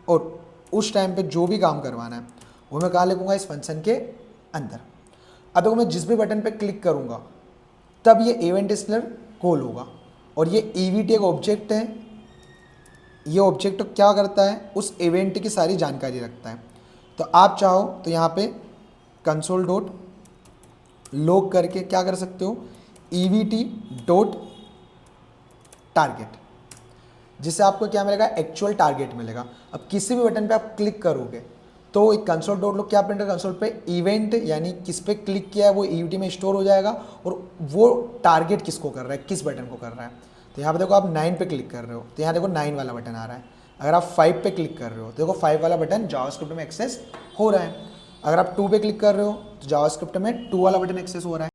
और उस टाइम पे जो भी काम करवाना है वो मैं कहाँ लिखूँगा, इस फंक्शन के अंदर। अब देखो मैं जिस भी बटन पे क्लिक करूँगा तब ये इवेंट लिस्टनर कॉल होगा। और ये ईवीटी एक ऑब्जेक्ट है, ये ऑब्जेक्ट क्या करता है, उस इवेंट की सारी जानकारी रखता है। तो आप चाहो तो यहाँ पे कंसोल डॉट लॉग करके क्या कर सकते हो, EVT डॉट टारगेट, जिससे आपको क्या मिलेगा, एक्चुअल टारगेट मिलेगा। अब किसी भी बटन पे आप क्लिक करोगे तो एक कंसोल डॉट लॉग क्या प्रिंट है, कंसोल पे इवेंट यानी किस पे क्लिक किया है वो EVT में स्टोर हो जाएगा, और वो टारगेट किसको कर रहा है, किस बटन को कर रहा है। तो यहाँ पे देखो आप 9 पे क्लिक कर रहे हो तो यहाँ देखो 9 वाला बटन आ रहा है। अगर आप 5 पे क्लिक कर रहे हो तो देखो 5 वाला बटन जावास्क्रिप्ट में एक्सेस हो रहा है। अगर आप 2 पे क्लिक कर रहे हो तो जावास्क्रिप्ट में 2 वाला बटन एक्सेस हो रहा है।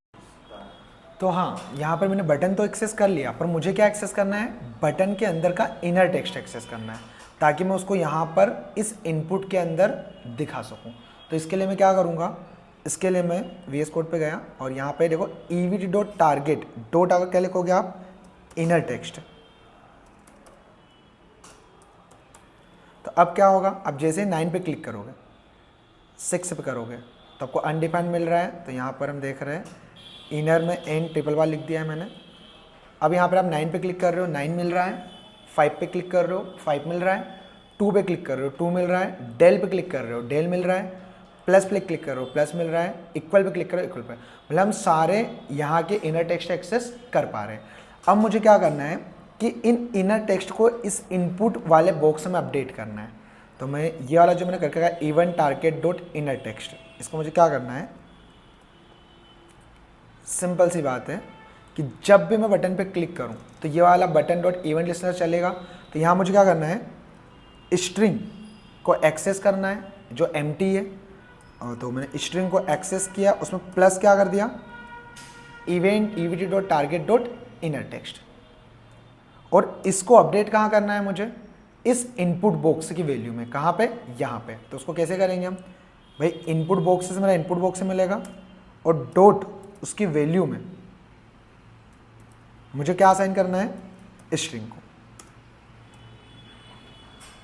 तो हाँ, यहाँ पर मैंने बटन तो एक्सेस कर लिया, पर मुझे क्या एक्सेस करना है, बटन के अंदर का इनर टेक्स्ट एक्सेस करना है, ताकि मैं उसको यहाँ पर इस इनपुट के अंदर दिखा सकूँ। तो इसके लिए मैं क्या करूँगा, इसके लिए मैं VS कोड पे गया और यहाँ पे देखो EVT डॉट टारगेट डॉट, अगर क्या लिखोगे आप, इनर टेक्स्ट। तो अब क्या होगा, अब जैसे 9 पे क्लिक करोगे, 6 पे करोगे तो आपको अनडिफाइंड मिल रहा है। तो यहाँ पर हम देख रहे हैं इनर में N लिख दिया है मैंने। अब यहाँ पर आप 9 पे क्लिक कर रहे हो, 9 मिल रहा है। 5 पे क्लिक कर रहे हो, 5 मिल रहा है। 2 पे क्लिक कर रहे हो, 2 मिल रहा है। डेल पे क्लिक कर रहे हो, डेल मिल रहा है। प्लस पे क्लिक कर रहे हो, प्लस मिल रहा है। इक्वल पे क्लिक करो, इक्वल पे। मतलब हम सारे यहाँ के इनर टेक्स्ट एक्सेस कर पा रहे हैं। अब मुझे क्या करना है कि इन इनर टेक्स्ट को इस इनपुट वाले बॉक्स में अपडेट करना है। तो मैं ये वाला जो मैंने करके रखा है event target dot inner text, इसको मुझे क्या करना है, सिंपल सी बात है कि जब भी मैं बटन पे क्लिक करूं तो ये वाला बटन डॉट इवेंट लिस्टनर चलेगा। तो यहाँ मुझे क्या करना है, स्ट्रिंग को एक्सेस करना है जो एम्प्टी है। और तो मैंने स्ट्रिंग को एक्सेस किया, उसमें प्लस क्या कर दिया, event EVT dot target dot inner text. और इसको अपडेट कहाँ करना है मुझे, इस इनपुट बॉक्स की वैल्यू में। कहाँ पे, यहाँ पे। तो उसको कैसे करेंगे हम, भाई इनपुट बॉक्स से मेरा इनपुट बॉक्स से मिलेगा और डॉट उसकी वैल्यू में मुझे क्या असाइन करना है, स्ट्रिंग को।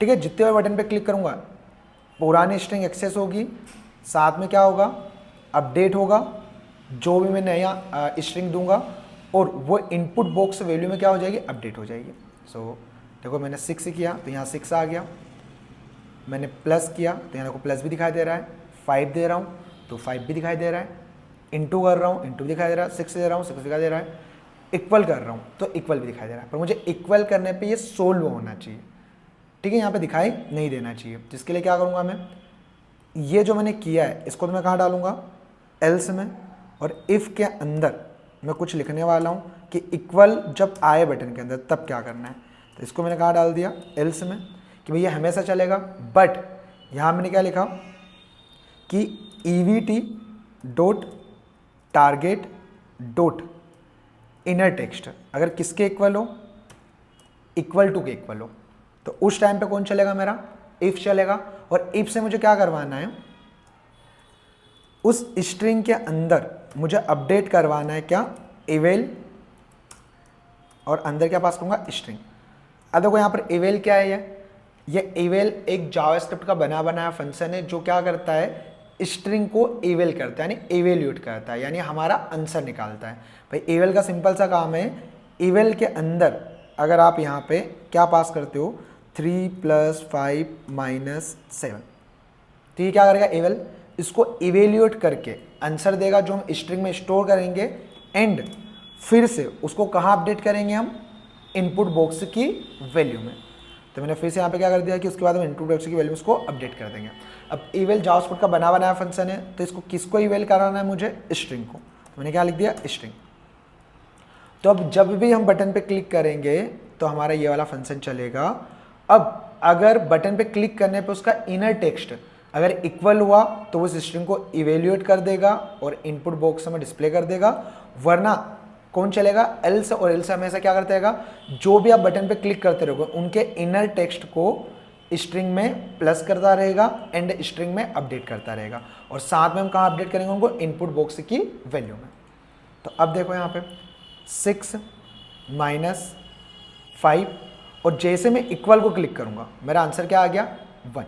ठीक है, जितने बार बटन पे क्लिक करूंगा पुरानी स्ट्रिंग एक्सेस होगी, साथ में क्या होगा, अपडेट होगा, जो भी मैं नया स्ट्रिंग दूंगा, और वो इनपुट बॉक्स वैल्यू में क्या हो जाएगी, अपडेट हो जाएगी। सो देखो मैंने 6 किया तो यहाँ 6 आ गया। मैंने प्लस किया तो यहाँ देखो प्लस भी दिखाई दे रहा है। 5 दे रहा हूँ तो 5 भी दिखाई दे रहा है। इंटू कर रहा हूँ, इंटू दिखाई दे रहा है। 6 दे रहा हूँ, 6 दिखाई दे रहा है। इक्वल कर रहा हूँ तो इक्वल भी दिखाई दे रहा है, पर मुझे इक्वल करने पे ये सोल्व होना चाहिए। ठीक है, यहाँ पे दिखाई नहीं देना चाहिए। जिसके लिए क्या करूँगा मैं, ये जो मैंने किया है इसको तो मैं कहाँ डालूंगा, एल्स में। और इफ़ के अंदर मैं कुछ लिखने वाला हूँ कि इक्वल जब आए बटन के अंदर तब क्या करना है। तो इसको मैंने कहाँ डाल दिया, एल्स में, कि भैया हमेशा चलेगा। बट यहाँ मैंने क्या लिखा कि EVT dot target dot inner text अगर किसके इक्वल हो, इक्वल टू के इक्वल हो, तो उस टाइम पे कौन चलेगा, मेरा इफ चलेगा। और इफ से मुझे क्या करवाना है, उस स्ट्रिंग के अंदर मुझे अपडेट करवाना है क्या, इवेल, और अंदर क्या पास करूंगा, स्ट्रिंग। अब देखो यहाँ पर इवेल क्या है, ये इवेल एक जावास्क्रिप्ट का बना बनाया फंक्शन है जो क्या करता है, स्ट्रिंग को इवेल करता है, यानी इवेल्यूट करता है, यानी हमारा आंसर निकालता है। भाई इवेल का सिंपल सा काम है, इवेल के अंदर अगर आप यहाँ पे क्या पास करते हो, 3 + 5 - 7, तो ये क्या करेगा, इवेल, इसको इवेल्यूट करके आंसर देगा जो हम स्ट्रिंग में स्टोर करेंगे। एंड फिर से उसको कहाँ अपडेट करेंगे हम, इनपुट बॉक्स की वैल्यू में। तो मैंने फिर से यहाँ पे क्या कर दिया कि उसके बाद हम इनपुट बॉक्स की वैल्यू में उसको अपडेट कर देंगे। अब इवेल जावास्क्रिप्ट का बना बनाया फंक्शन है, तो इसको किसको इवेल कराना है मुझे, स्ट्रिंग को। तो मैंने क्या लिख दिया, स्ट्रिंग। तो अब जब भी हम बटन पे क्लिक करेंगे तो हमारा ये वाला फंक्शन चलेगा। अब अगर बटन पे क्लिक करने पे उसका इनर टेक्स्ट अगर इक्वल हुआ तो वो स्ट्रिंग को इवेल्यूएट कर देगा और इनपुट बॉक्स में डिस्प्ले कर देगा, वरना कौन चलेगा, एल्स। और एल्स हमेशा क्या करते रहेगा, जो भी आप बटन पे क्लिक करते रहोगे उनके इनर टेक्स्ट को स्ट्रिंग में प्लस करता रहेगा एंड स्ट्रिंग में अपडेट करता रहेगा। और साथ में हम कहाँ अपडेट करेंगे उनको, इनपुट बॉक्स की वैल्यू में। तो अब देखो यहाँ पे 6 - 5, और जैसे मैं इक्वल को क्लिक करूंगा मेरा आंसर क्या आ गया, 1।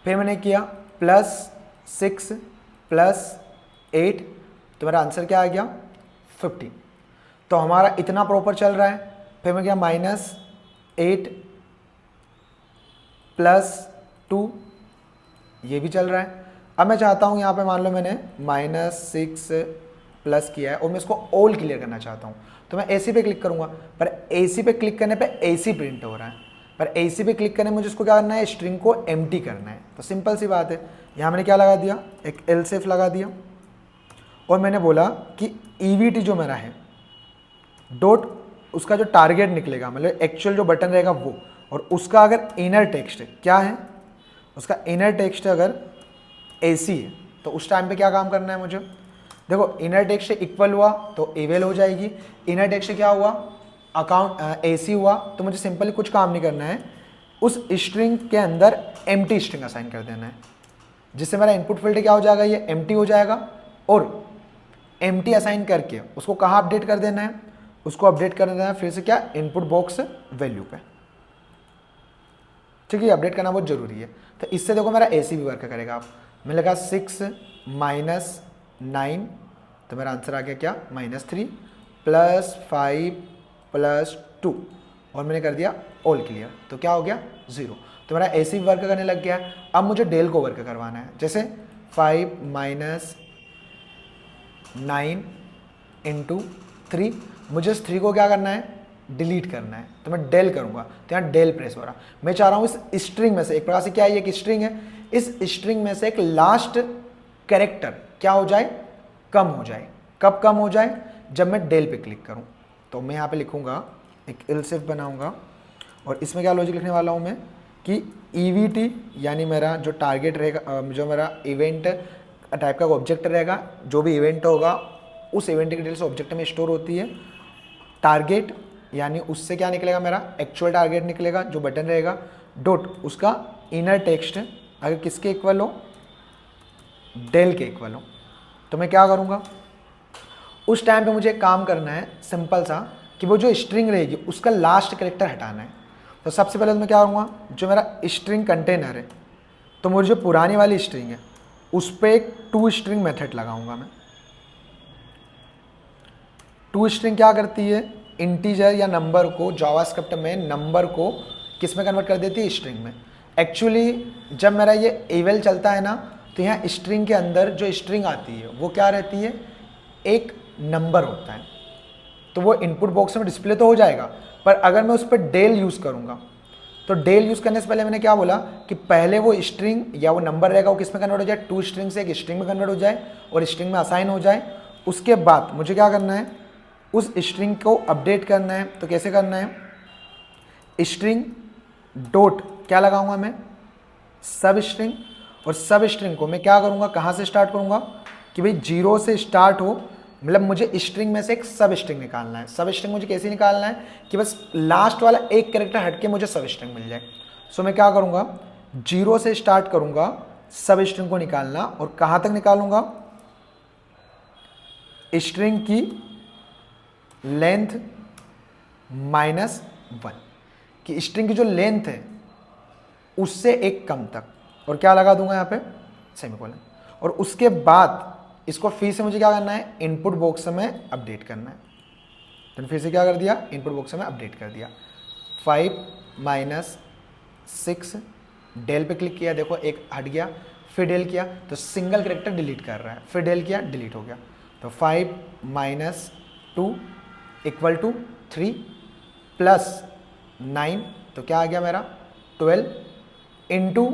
फिर मैंने किया +6 + 8, तो मेरा आंसर क्या आ गया, 15। तो हमारा इतना प्रॉपर चल रहा है। फिर मैं क्या, -8 + 2 ये भी चल रहा है। अब मैं चाहता हूँ यहाँ पे मान लो मैंने -6 प्लस किया है और मैं इसको ऑल क्लियर करना चाहता हूँ, तो मैं AC पे क्लिक करूँगा। पर AC पे क्लिक करने पे AC प्रिंट हो रहा है, पर AC पे क्लिक करने में मुझे इसको क्या करना है, स्ट्रिंग को एम्प्टी करना है। तो सिंपल सी बात है, यहाँ मैंने क्या लगा दिया, एक एल्स इफ लगा दिया और मैंने बोला कि EVT जो मेरा है डॉट उसका जो टारगेट निकलेगा, मतलब एक्चुअल जो बटन रहेगा वो, और उसका अगर इनर टेक्स्ट क्या है, उसका इनर टेक्स्ट अगर AC है तो उस टाइम पे क्या काम करना है मुझे। देखो इनर टेक्स्ट इक्वल हुआ तो एवेल हो जाएगी, इनर टेक्स्ट क्या हुआ, अकाउंट AC हुआ, तो मुझे सिंपली कुछ काम नहीं करना है, उस स्ट्रिंग के अंदर एम्प्टी स्ट्रिंग असाइन कर देना है, जिससे मेरा इनपुट फील्ड क्या हो जाएगा, ये एम्प्टी हो जाएगा। और एम्प्टी असाइन करके उसको कहाँ अपडेट कर देना है, उसको अपडेट कर देना है फिर से क्या, इनपुट बॉक्स वैल्यू पे। ठीक है, अपडेट करना बहुत जरूरी है। तो इससे देखो मेरा AC भी वर्क करेगा। आप मैंने लगा 6 - 9, तो मेरा आंसर आ गया क्या, -3 + 5 + 2, और मैंने कर दिया ऑल क्लियर, तो क्या हो गया 0। तो मेरा AC भी वर्क करने लग गया। अब मुझे डेल को वर्क करवाना है, जैसे 5 - 9 × 3, मुझे इस 3 को क्या करना है, डिलीट करना है, तो मैं डेल करूंगा, तो यहाँ डेल प्रेस हो रहा। मैं चाह रहा हूँ इस स्ट्रिंग में से, एक प्रकार से क्या है, एक स्ट्रिंग है, इस स्ट्रिंग में से एक लास्ट कैरेक्टर क्या हो जाए, कम हो जाए। कब कम हो जाए, जब मैं डेल पे क्लिक करूँ। तो मैं यहाँ पे लिखूंगा, एक एल्स इफ बनाऊंगा, और इसमें क्या लॉजिक लिखने वाला हूँ मैं कि EVT यानी मेरा जो टारगेट रहेगा, जो मेरा इवेंट टाइप का ऑब्जेक्ट रहेगा, जो भी इवेंट होगा उस इवेंट की डिटेल्स ऑब्जेक्ट में स्टोर होती है। टारगेट यानी उससे क्या निकलेगा, मेरा एक्चुअल टारगेट निकलेगा जो बटन रहेगा, डॉट उसका इनर टेक्स्ट अगर किसके इक्वल हो, डेल के इक्वल हो। तो मैं क्या करूँगा, उस टाइम पे मुझे एक काम करना है सिंपल सा, कि वो जो स्ट्रिंग रहेगी उसका लास्ट कैरेक्टर हटाना है। तो सबसे पहले तो मैं क्या करूँगा, जो मेरा स्ट्रिंग कंटेनर है, तो मुझे जो पुरानी वाली स्ट्रिंग है उस पर एक toString मेथड लगाऊंगा मैं। toString क्या करती है, इंटीजर या नंबर को, जावास्क्रिप्ट में नंबर को किस में कन्वर्ट कर देती है, स्ट्रिंग में। एक्चुअली जब मेरा ये एवेल चलता है ना, तो यहाँ स्ट्रिंग के अंदर जो स्ट्रिंग आती है वो क्या रहती है, एक नंबर होता है। तो वो इनपुट बॉक्स में डिस्प्ले तो हो जाएगा, पर अगर मैं उस पर डेल यूज़ करूँगा, तो डेल यूज़ करने से पहले मैंने क्या बोला कि पहले वो स्ट्रिंग या वो नंबर रहेगा वो किस में कन्वर्ट हो जाए, toString से एक स्ट्रिंग में कन्वर्ट हो जाए और स्ट्रिंग में असाइन हो जाए। उसके बाद मुझे क्या करना है, उस स्ट्रिंग को अपडेट करना है। तो कैसे करना है, स्ट्रिंग डॉट क्या लगाऊंगा मैं, सब स्ट्रिंग, और सब स्ट्रिंग को मैं क्या करूंगा, कहाँ से स्टार्ट करूंगा कि भाई 0 से स्टार्ट हो, मतलब मुझे स्ट्रिंग में से एक सब स्ट्रिंग निकालना है। सब स्ट्रिंग मुझे कैसे निकालना है कि बस लास्ट वाला एक कैरेक्टर हटके मुझे सब स्ट्रिंग मिल जाए। सो मैं क्या करूंगा, 0 से स्टार्ट करूंगा सब स्ट्रिंग को निकालना, और कहाँ तक निकालूंगा, स्ट्रिंग की लेंथ -1, कि स्ट्रिंग की जो लेंथ है उससे एक कम तक, और क्या लगा दूंगा यहाँ पे, सेमीकोलन। और उसके बाद इसको फिर से मुझे क्या करना है, इनपुट बॉक्स में अपडेट करना है। तो फिर से क्या कर दिया, इनपुट बॉक्स में अपडेट कर दिया। 5 - 6 डेल पे क्लिक किया, देखो एक हट गया, फिर डेल किया तो सिंगल कैरेक्टर डिलीट कर रहा है, फिर डेल किया डिलीट हो गया। तो 5 - 2 = 3 + 9, तो क्या आ गया मेरा 12 ×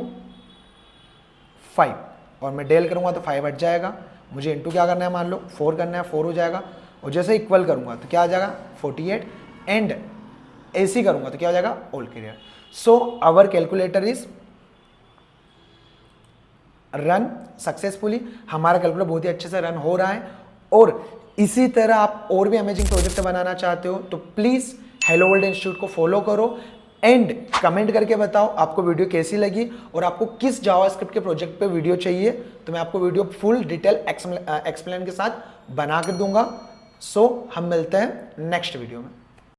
5, और मैं डेल करूँगा तो 5 हट जाएगा, मुझे इंटू क्या करना है, मान लो 4 करना है, 4 हो जाएगा, और जैसे इक्वल करूँगा तो क्या आ जाएगा 48, एंड AC करूँगा तो क्या हो जाएगा, all clear. So our calculator is run successfully. हमारा कैलकुलेटर बहुत ही अच्छे से रन हो रहा है, और इसी तरह आप और भी अमेजिंग प्रोजेक्ट बनाना चाहते हो तो प्लीज़ हेलो वर्ल्ड इंस्टीट्यूट को फॉलो करो, एंड कमेंट करके बताओ आपको वीडियो कैसी लगी और आपको किस जावास्क्रिप्ट के प्रोजेक्ट पे वीडियो चाहिए, तो मैं आपको वीडियो फुल डिटेल एक्सप्लेन के साथ बना कर दूंगा। सो हम मिलते हैं नेक्स्ट वीडियो में।